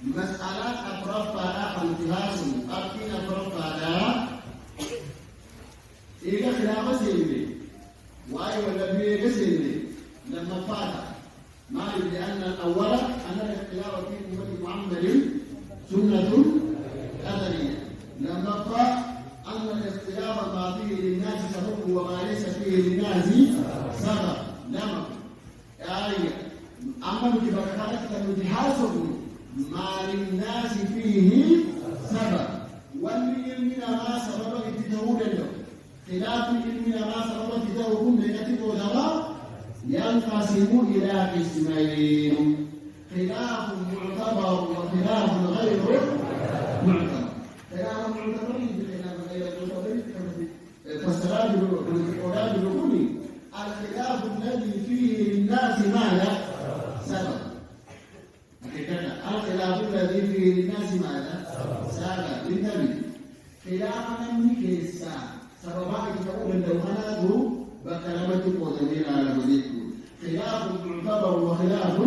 مسألة أفرف على انتهاز أبكين أفرف على إيجا خلافة سيدي وأي والنبي يسيدي لما فات ما لأن الأول أن الاختلاف في أمة محمد سنة قدرية لما فات أن الاختلاف ما فيه للناس سبب وما ليس فيه للناس سبب لما آية أما بكبركاتك المتحاسب ما للناس فيه سبب والعلمنا ما سبب اتجاهه له خلاف علمنا ما سبب اتجاهه لنتيجة ودواء ينقسم إلى قسمين خلاف معتبر وخلاف غير معتبر خلاف معتبر بخلاف غير معتبر فالسلام بالأولاد الركني الخلاف الذي فيه للناس ماذا؟ سبب الخلاف الذي فيه للناس ماذا؟ سبب للنبي خلاف من كيسا سببات تقول أن الخلاف بكلمة قدمين على مدينة خلاف معتبر وخلاف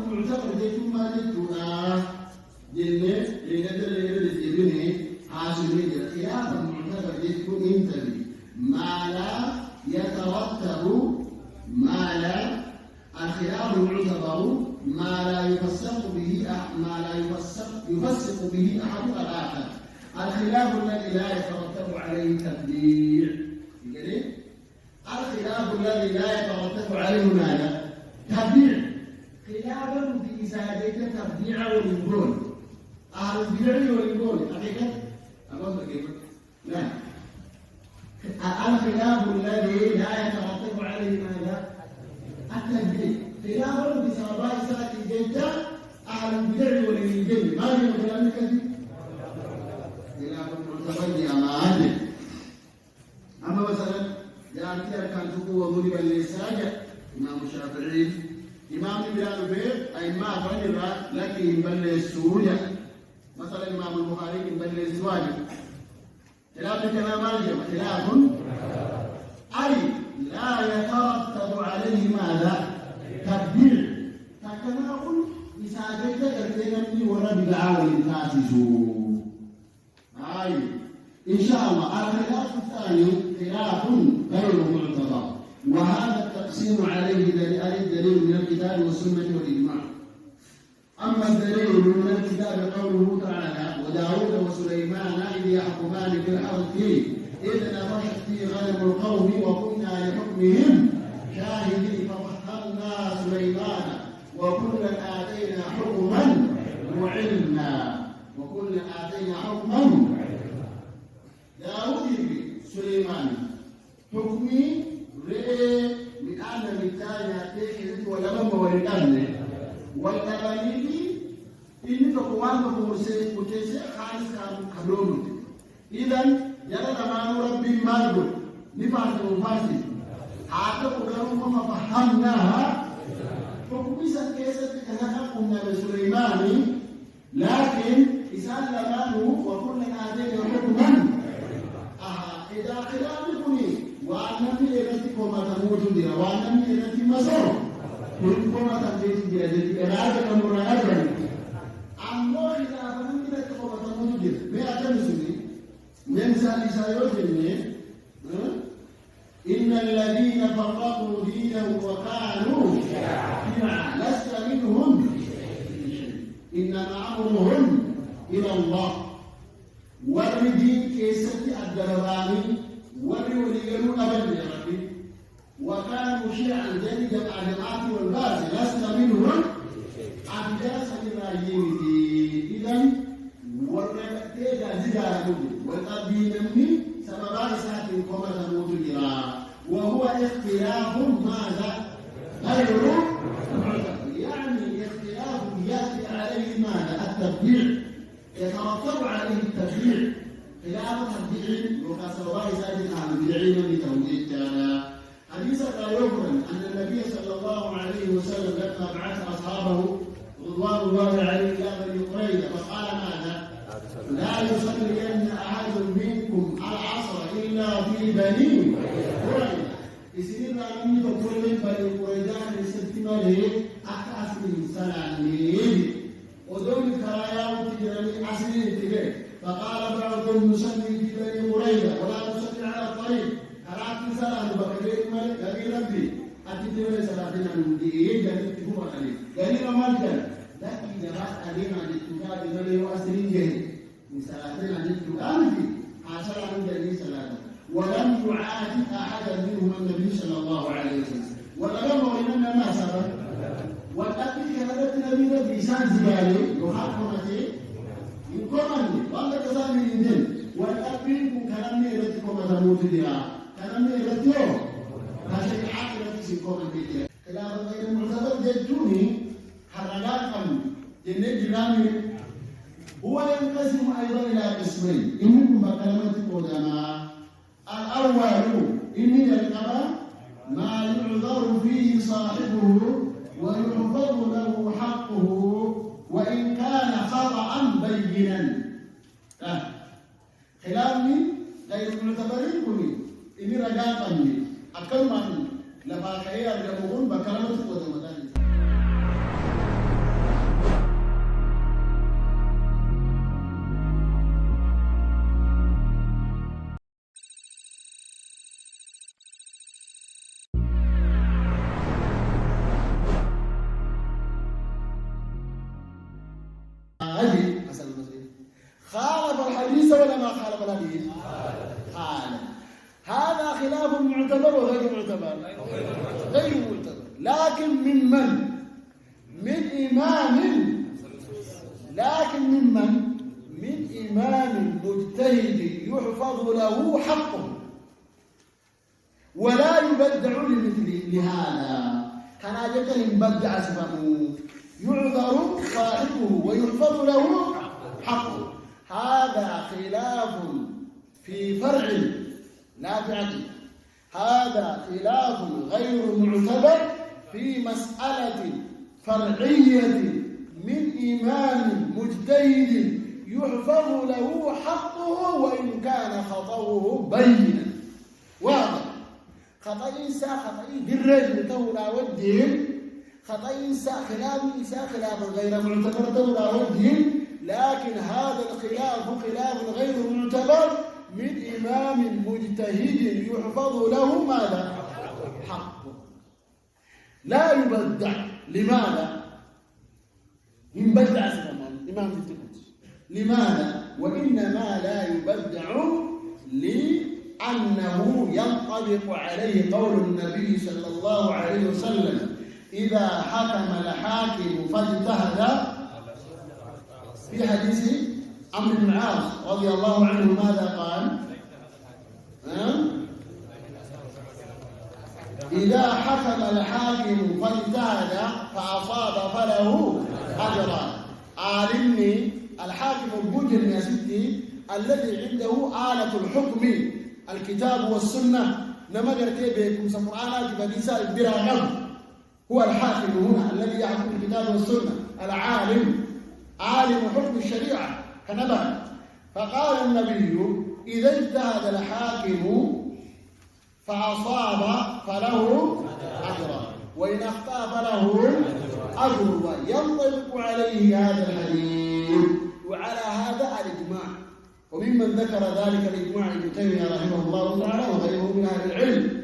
معتبر ذي ما جدنا جنة لندل للجبنة عاشرين خلاف معتبر ذي انتبه ما لا يترتب الخلاف المعتبر ما لا يفسق به أحد الآخر الخلاف الذي لا يترتب عليه تبديع الخلاف الذي لا يترتب عليه ماذا؟ تبديع خلافا في إزالة تبديع والإنقول أهل البدع والإنقول حقيقة أقول كيف؟ لا الخلاف الذي لا يترتب عليه ماذا؟ التبديع خلافا في سببات ساعة الجدة أهل البدع والإنقول ما هي مثلا كذب؟ خلاف معتبر أمانه أما مثلا جاءت كان تقوى ضرب اللسان إمام الشافعي إمام بلال بيت أي ما غير لكن بل السوريا مثلا إمام البخاري بل الزواج خلاف كلام خلاف أي لا يترتب عليه ماذا؟ تبديع تتناول إساجة كرتين ورد العاول التاسس أي إن شاء الله الخلاف الثاني خلاف غير معتبر وهذا التقسيم عليه الدليل من الكتاب والسنة والإجماع أما الدليل من الكتاب قوله تعالى وداود وسليمان إذ يحكمان في الحرث إذ نفشت فيه غنم القوم وكنا لحكمهم شاهدين ففهمنا سليمان وكلا آتينا حكما وعلما داود سليمان حكمي رئي من أن الثانية تحدث ولما ولدان والتبانيكي إن تقوانه مرسي كتسي خالص كبلون إذن يرى دمان ربي مالبول نفاس المفاسي حتى قدرهم ففهمناها حكمي سكيسة كذا قمنا بسليمان لكن إذا لمانه وكل آتينا حكما إذا خلافكني وأنا في إيرتي كما تموت ديا وأنا في إيرتي مسور كما تموت ديا jadi إرادة كمرادة أما إذا فهم إيرتي كما تموت ديا ما أتمنى من سالسايوتني إن الذين فرقوا دينهم وكانوا لست منهم إنما أمرهم إلى الله والدين كيست الدرباني والوليون أبدا يا ربي وكانوا شيعا جديدا الجماعة والباس لست منهم أبداس لما يمدي إذن والرتيجا زجاج والقدين مني سببان ساعة كما تموت الجراء وهو اختلاف ماذا؟ غير يعني اختلاف يأتي عليه ماذا؟ التبديع يترتب عليه التبديع خلاف التبديع وكسر سادس عن البدعين لتوجيه تعالى حديث لا يفهم أن النبي صلى الله عليه وسلم لما بعث أصحابه رضوان الله عليه إلى بني قريظة فقال ماذا؟ لا يصلين أحد منكم العصر إلا في بني قريظة إذن لم يكن بني قريظة لستماله أسري سلامين ودون كرايا وتجرني أسري تجري فقال بعضهم نصلي في بني مريدة ولا نصلي على الطريق أراد سلام بكرين ملك قال ربي أتدري سلامنا من دين قال تقوم عليه قال ما قال لكن جماعة علينا للتجار بني وأسري جهل من سلامنا للتجار عشر عن دليل سلامه ولم يعاتب أحدا منهم النبي صلى الله عليه وسلم ولم وإنما ما سبب والأكل كانت نبي بلسان زبالي يحكمتي يقومني والله كسامي يندل والأكل كلامي يرتكم تموت ديها كلامي يرتكم هذه عاقلة سيكون بيتها كلام غير معتبر جدوني حرقات قلبي جنة جرامي هو ينقسم أيضا إلى قسمين إنكم بكلمة قدماء الأول إن القضاء ما يعذر فيه صاحبه ويحفظ له حقه وإن كان خطأ بينا خلافني غير معتبرين كوني إني رجاء أكمل لما خير يقولون بكلمة قدماء خالف الحديث ولا ما خالف الحديث؟ خالف. هذا خلاف معتبر وغير معتبر؟ غير معتبر. لكن ممن؟ من إمام من إمام مجتهد يحفظ له حقه ولا يبدع لهذا. كان أجل يبدع سببه يعذر صاحبه ويحفظ له حقه. هذا خلاف في فرع لا في عقل. هذا خلاف غير معتبر في مسألة فرعية من إمام مجتهد يحفظ له حقه وإن كان خطأه بينا واضح. خطأ بالرجل تولا والدين خطأ خلاف غير معتبر تولا والدين. لكن هذا الخلاف خلاف غير معتبر من إمام مجتهد يحفظ له ماذا؟ حقه لا يبدع. لماذا؟ يبدع إمام مجتهد. لماذا؟ وإنما لا يبدع لأنه ينطبق عليه قول النبي صلى الله عليه وسلم إذا حكم الحاكم فاجتهد في حديث عمرو بن العاص رضي الله عنه ماذا قال؟ إذا حكم الحاكم فاجتهد فأصاب فله أجران. علمني الحاكم المجرم يا ستي الذي عنده آلة الحكم الكتاب والسنة نما قرتي بكم القرآن بديسا الدراهم هو الحاكم هنا الذي يحكم الكتاب والسنة العالم عالم حكم الشريعة كنبه. فقال النبي إذا اجتهد الحاكم فأصاب فله أجر وإن أخطأ فله أجر. ينطبق عليه هذا الحديث وعلى هذا الإجماع. وممن ذكر ذلك الإجماع ابن تيمية رحمه الله تعالى وغيره من أهل العلم